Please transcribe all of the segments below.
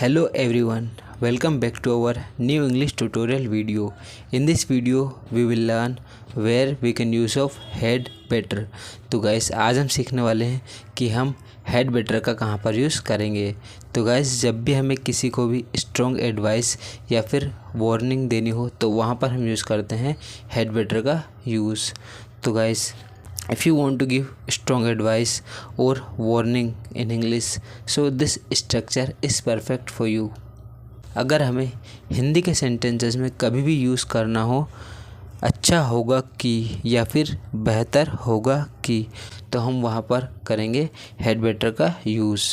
Hello everyone, welcome back to our new English tutorial video. In this video we will learn where we can use of head better. तो guys आज हम सीखने वाले हैं कि हम हेड बेटर का कहाँ पर यूज़ करेंगे। तो गाइस जब भी हमें किसी को भी स्ट्रॉन्ग एडवाइस या फिर वार्निंग देनी हो तो वहाँ पर हम यूज़ करते हैं हेड बेटर का यूज़। तो guys if you want to give strong advice or warning in English, so this structure is perfect for you. अगर हमें हिंदी के सेंटेंसेस में कभी भी यूज़ करना हो अच्छा होगा कि या फिर बेहतर होगा कि, तो हम वहाँ पर करेंगे हेड बेटर का यूज़।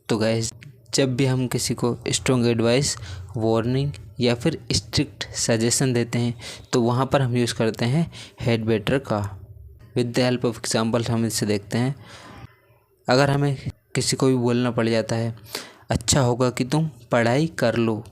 तो गाइस जब भी हम किसी को स्ट्रॉन्ग एडवाइस वार्निंग या फिर स्ट्रिक्ट सजेशन देते हैं तो वहाँ पर हम यूज़ करते हैं हेड बेटर का। With the help of example हम इसे देखते हैं। अगर हमें किसी को भी बोलना पड़ जाता है अच्छा होगा कि तुम पढ़ाई कर लो,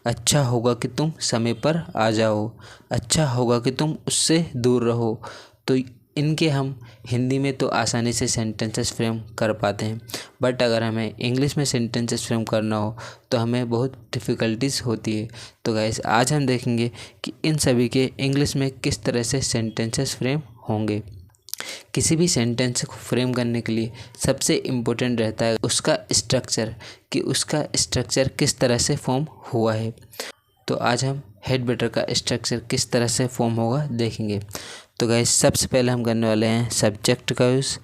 अच्छा होगा कि तुम समय पर आ जाओ, अच्छा होगा कि तुम उससे दूर रहो, तो इनके हम हिंदी में तो आसानी से सेंटेंसेस फ्रेम कर पाते हैं, बट अगर हमें इंग्लिश में सेंटेंसेस फ्रेम करना हो तो हमें बहुत डिफ़िकल्टीज़ होती है। तो गाइस आज हम देखेंगे कि इन सभी के इंग्लिश में किस तरह से सेंटेंसेस फ्रेम होंगे। किसी भी सेंटेंस को फ्रेम करने के लिए सबसे इम्पोर्टेंट रहता है उसका स्ट्रक्चर, कि उसका स्ट्रक्चर किस तरह से फॉर्म हुआ है। तो आज हम हेड बेटर का स्ट्रक्चर किस तरह से फॉर्म होगा देखेंगे। तो गाइस सबसे पहले हम करने वाले हैं सब्जेक्ट का यूज़,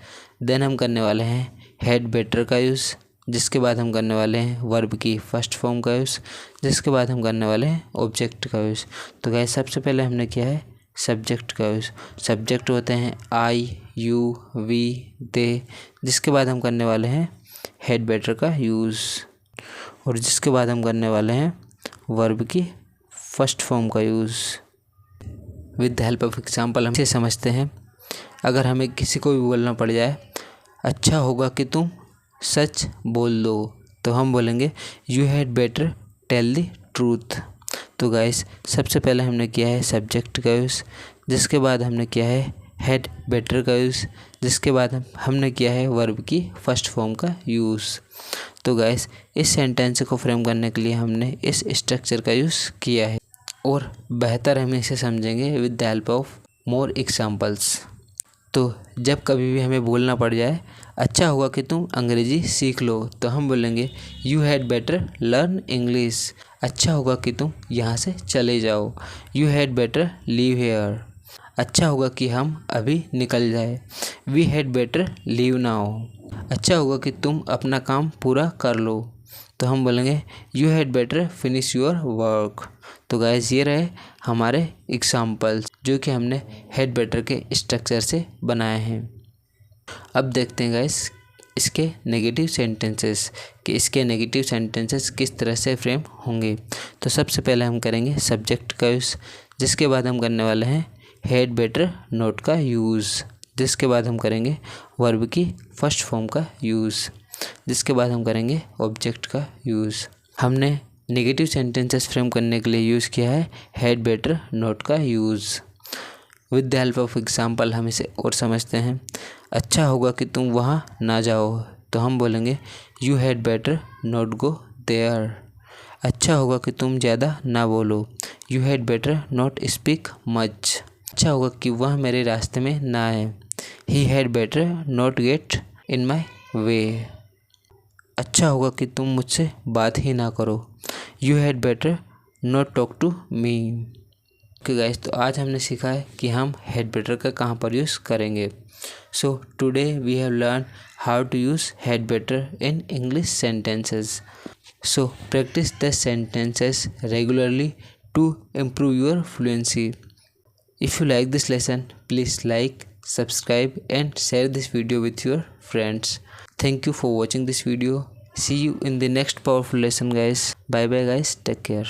देन हम करने वाले हैं हेड बेटर का यूज़, जिसके बाद हम करने वाले हैं वर्ब की फर्स्ट फॉर्म का यूज़, जिसके बाद हम करने वाले हैं ऑब्जेक्ट का यूज़। तो गाइस सबसे पहले हमने किया है सब्जेक्ट का यूज़। सब्जेक्ट होते हैं आई, यू, वी, दे, जिसके बाद हम करने वाले हैं हेड बेटर का यूज़, और जिसके बाद हम करने वाले हैं वर्ब की फर्स्ट फॉर्म का use. With the help of example हम इसे समझते हैं। अगर हमें किसी को भी बोलना पड़ जाए अच्छा होगा कि तुम सच बोल दो, तो हम बोलेंगे you had better tell the truth. तो गाइस सबसे पहले हमने किया है सब्जेक्ट का यूज़, जिसके बाद हमने किया है हेड बेटर का यूज़, जिसके बाद हमने किया है वर्ब की फर्स्ट फॉर्म का यूज़। तो गाइस इस सेंटेंस को फ्रेम करने के लिए हमने इस स्ट्रक्चर का यूज़ किया है, और बेहतर हम इसे समझेंगे with the help of more examples. तो जब कभी भी हमें बोलना पड़ जाए अच्छा होगा कि तुम अंग्रेज़ी सीख लो, तो हम बोलेंगे you had better learn English. अच्छा होगा कि तुम यहाँ से चले जाओ, you had better leave here. अच्छा होगा कि हम अभी निकल जाए, we had better leave now. अच्छा होगा कि तुम अपना काम पूरा कर लो, तो हम बोलेंगे you had better finish your work. तो गाइस ये रहे हमारे एग्जाम्पल्स जो कि हमने हेड बेटर के स्ट्रक्चर से बनाए हैं। अब देखते हैं गाइस इसके नेगेटिव सेंटेंसेस, कि इसके नेगेटिव सेंटेंसेस किस तरह से फ्रेम होंगे। तो सबसे पहले हम करेंगे सब्जेक्ट का यूज़, जिसके बाद हम करने वाले हैं हेड बेटर नोट का यूज़, जिसके बाद हम करेंगे वर्ब की फर्स्ट फॉर्म का यूज़, जिसके बाद हम करेंगे ऑब्जेक्ट का यूज़। हमने नेगेटिव सेंटेंसेस फ्रेम करने के लिए यूज़ किया है हेड बेटर नोट का use. With the help of example हम इसे और समझते हैं। अच्छा होगा कि तुम वहाँ ना जाओ, तो हम बोलेंगे you had better not go there. अच्छा होगा कि तुम ज़्यादा ना बोलो, you had better not speak much. अच्छा होगा कि वह मेरे रास्ते में ना आए, he had better not get in my way. अच्छा होगा कि तुम मुझसे बात ही ना करो, you had better not talk to me. Okay guys, तो आज हमने सीखा है कि हम हेड बेटर का कहाँ पर यूज़ करेंगे। So today we have learn how to use had better in English sentences. So practise the sentences regularly to improve your fluency. If you like this lesson, please like, subscribe and share this video with your friends. Thank you for watching this video. See you in the next powerful lesson guys. Bye bye guys. Take care.